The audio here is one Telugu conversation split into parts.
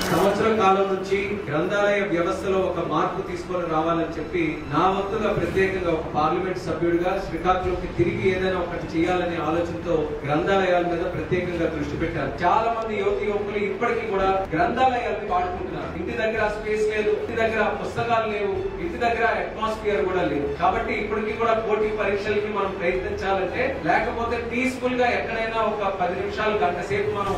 సంవత్సర కాలం నుంచి గ్రంథాలయ వ్యవస్థలో ఒక మార్పు తీసుకొని రావాలని చెప్పి నా వంతుగా ప్రత్యేకంగా ఒక పార్లమెంట్ సభ్యుడిగా శ్రీకాకుళంకి తిరిగి ఏదైనా ఒకటి చేయాలనే ఆలోచనతో గ్రంథాలయాల మీద ప్రత్యేకంగా దృష్టి పెట్టారు. చాలా మంది యువకులు ఇప్పటికీ కూడా గ్రంథాలయాలను వాడుకుంటున్నారు. ఇంటి దగ్గర స్పేస్ లేదు, ఇంటి దగ్గర పుస్తకాలు లేవు, ఇంటి దగ్గర అట్మాస్ఫియర్ కూడా లేదు. కాబట్టి ఇప్పటికీ కూడా పోటీ పరీక్షలకి మనం ప్రయత్నించాలంటే, లేకపోతే పీస్ఫుల్ గా ఎక్కడైనా ఒక 10 నిమిషాలు గంట సేపు మనం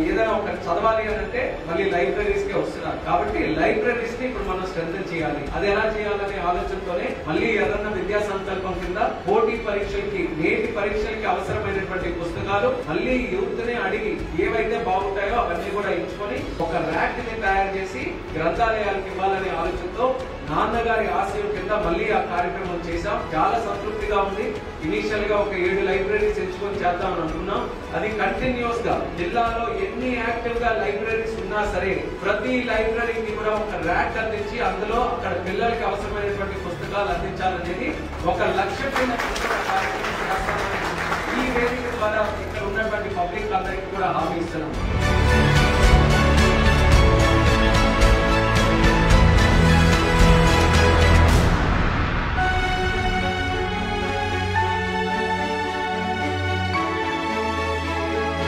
ఏదైనా ఒక చదవాలి అని అంటే మళ్ళీ లైబ్రరీస్ కే వస్తున్నారు. కాబట్టి లైబ్రరీస్ ని ఇప్పుడు మనం స్ట్రెంథెన్ చేయాలి. అది ఎలా చేయాలనే ఆలోచనతోనే మళ్ళీ ఎర్రన్న విద్యా సంకల్పం కింద పోటీ పరీక్షలకి, నేటి పరీక్షలకి అవసరమైనటువంటి పుస్తకాలు మళ్ళీ యూత్ ని అడిగి ఏవైతే బాగుంటాయో అవన్నీ కూడా ఎంచుకొని ఒక ర్యాక్ ని తయారు చేసి గ్రంథాలయాలకు ఇవ్వాలనే ఆలోచనతో నాన్నగారి ఆశయం కింద మళ్ళీ ఆ కార్యక్రమం చేశాం. చాలా సంతృప్తిగా ఉంది. ఇనీషియల్ గా ఒక 7 లైబ్రరీస్ ఎంచుకొని చేద్దామని అనుకున్నాం. అది కంటిన్యూస్ గా జిల్లాలో ఎన్ని యాక్టివ్ గా లైబ్రరీస్ ఉన్నా సరే ప్రతి లైబ్రరీకి కూడా ఒక ర్యాక్ అందించి అందులో అక్కడ పిల్లలకి అవసరమైనటువంటి పుస్తకాలు అందించాలనేది ఒక లక్ష్యమైన కార్యక్రమం చేస్తామని ఈ వేదిక ద్వారా ఇక్కడ ఉన్నటువంటి పబ్లిక్ అందరికీ కూడా హామీ ఇస్తున్నాం.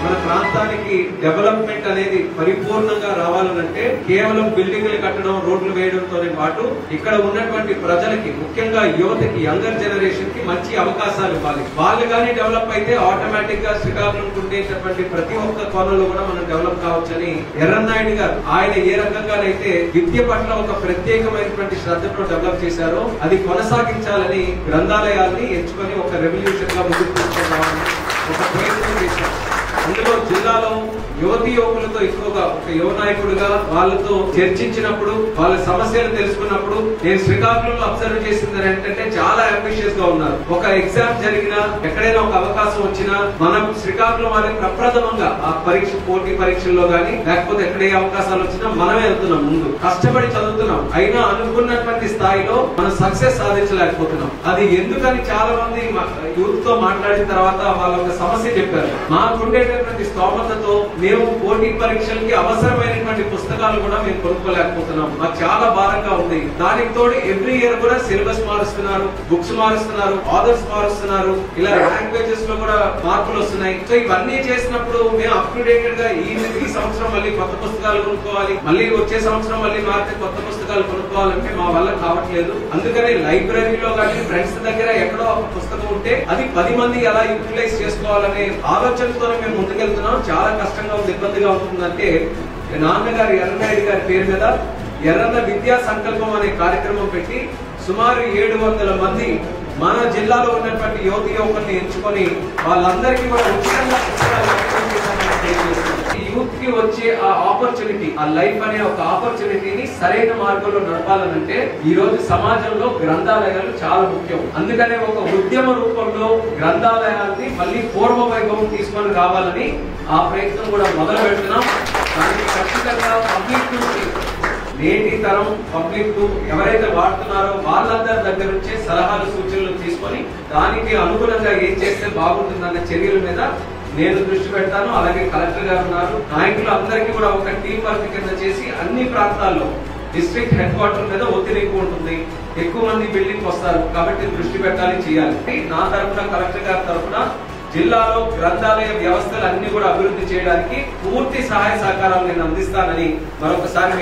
మన ప్రాంతానికి డెవలప్మెంట్ అనేది పరిపూర్ణంగా రావాలనంటే కేవలం బిల్డింగ్లు కట్టడం, రోడ్లు వేయడంతోనే పాటు ఇక్కడ ఉన్నటువంటి ప్రజలకి, ముఖ్యంగా యువతకి, యంగర్ జనరేషన్ కి మంచి అవకాశాలు ఇవ్వాలి. వాళ్ళు కానీ డెవలప్ అయితే ఆటోమేటిక్ గా శ్రీకాకుళం ఉండేటటువంటి ప్రతి ఒక్క కోణంలో కూడా మనం డెవలప్ కావచ్చని ఎర్రన్నాయుడు గారు ఆయన ఏ రకంగానైతే విద్య పట్ల ఒక ప్రత్యేకమైనటువంటి శ్రద్ధతో డెవలప్ చేశారో అది కొనసాగించాలని గ్రంథాలయాల్ని ఎంచుకొని ఒక రెవల్యూషన్ గా ముందుకు తీసుకురావాలని ఒక ప్రయత్నం చేశారు. అందులో జిల్లాలో యువకులతో ఎక్కువగా ఒక యువ నాయకుడిగా వాళ్ళతో చర్చించినప్పుడు, వాళ్ళ సమస్యలు తెలుసుకున్నప్పుడు నేను శ్రీకాకుళంలో అబ్జర్వ్ చేసింది ఏంటంటే చాలా అంబిషియస్ గా ఉన్నారు. ఒక ఎగ్జామ్ జరిగినా, ఎక్కడైనా ఒక అవకాశం వచ్చినా మనం శ్రీకాకుళం వాళ్ళకి ప్రప్రథమంగా ఆ పోటీ పరీక్షల్లో గానీ లేకపోతే ఎక్కడ ఏ అవకాశాలు వచ్చినా మనమే వెళ్తున్నాం. ముందు కష్టపడి చదువుతున్నాం, అయినా అనుకున్నటువంటి స్థాయిలో మనం సక్సెస్ సాధించలేకపోతున్నాం. అది ఎందుకని చాలా మంది యూత్ తో మాట్లాడిన తర్వాత వాళ్ళ ఒక సమస్య చెప్పారు. మాకుండేటటువంటి స్తోమతతో మేము పోటీ పరీక్షలకి అవసరమైనటువంటి పుస్తకాలు కూడా మేము కొనుక్కోలేకపోతున్నాం. మాకు చాలా భారంగా ఉంది. దానికి తోడు ఎవ్రీ ఇయర్ కూడా సిలబస్ మారుస్తున్నారు, బుక్స్ మారుస్తున్నారు, ఆథర్స్ మారుస్తున్నారు, ఇలా లాంగ్వేజెస్ లో కూడా మార్పులు వస్తున్నాయి. సో ఇవన్నీ చేసినప్పుడు మేము అప్ టు డేటెడ్ గా ఈ సంవత్సరం మళ్ళీ కొత్త పుస్తకాలు కొనుక్కోవాలి, మళ్ళీ వచ్చే సంవత్సరం మళ్ళీ మారితే కొత్త పుస్తకాలు కొనుక్కోవాలంటే మా వల్ల కావట్లేదు. అందుకని లైబ్రరీలో కానీ ఫ్రెండ్స్ దగ్గర ఎక్కడో ఒక పుస్తకం ఉంటే అది 10 మంది ఎలా యూటిలైజ్ చేసుకోవాలనే ఆలోచనతోనే మేము ముందుకెళ్తున్నాం. చాలా కష్టంగా ఉంది, ఇబ్బందిగా ఉంటుందంటే నాన్నగారు ఎర్రన్నాయుడు గారి పేరు మీద ఎర్రన్న విద్యా సంకల్పం అనే కార్యక్రమం పెట్టి సుమారు 700 మంది మన జిల్లాలో ఉన్నటువంటి యువకుల్ని ఎంచుకొని వాళ్ళందరికీ కూడా ఉచితంగా యూత్ కి వచ్చే ఆ ఆపర్చునిటీ, ఆ లైఫ్ అనే ఒక ఆపర్చునిటీని సరైన మార్గంలో నడపాలనంటే ఈ రోజు సమాజంలో గ్రంథాలయాలు చాలా ముఖ్యం. అందుకనే ఒక ఉద్యమ రూపంలో గ్రంథాలయాల్ని మళ్ళీ పూర్వ వైభవం తీసుకొని రావాలని ఆ ప్రయత్నం కూడా మొదలు పెడుతున్నాం. దానికి ఖచ్చితంగా పబ్లిక్ నుంచి, నేటి తరం పబ్లిక్ ఎవరైతే వాడుతున్నారో వాళ్ళందరి దగ్గర నుంచే సలహాలు, సూచనలు తీసుకొని దానికి అనుగుణంగా ఏం చేస్తే బాగుంటుందన్న చర్యల మీద నేను దృష్టి పెడతాను. అలాగే కలెక్టర్ గారు ఉన్నారు, నాయకులు అందరికీ కూడా ఒక టీం వర్క్ కింద చేసి అన్ని ప్రాంతాల్లో డిస్ట్రిక్ట్ హెడ్ క్వార్టర్ మీద ఒత్తిడి ఎక్కువ ఉంటుంది, ఎక్కువ మంది బిల్డింగ్ వస్తారు కాబట్టి దృష్టి పెట్టాలి, చేయాలి. నా తరఫున, కలెక్టర్ గారి తరఫున జిల్లాలో గ్రంథాలయ వ్యవస్థలు అన్ని కూడా అభివృద్ధి చేయడానికి పూర్తి సహాయ సహకారాలు నేను అందిస్తానని మరొకసారి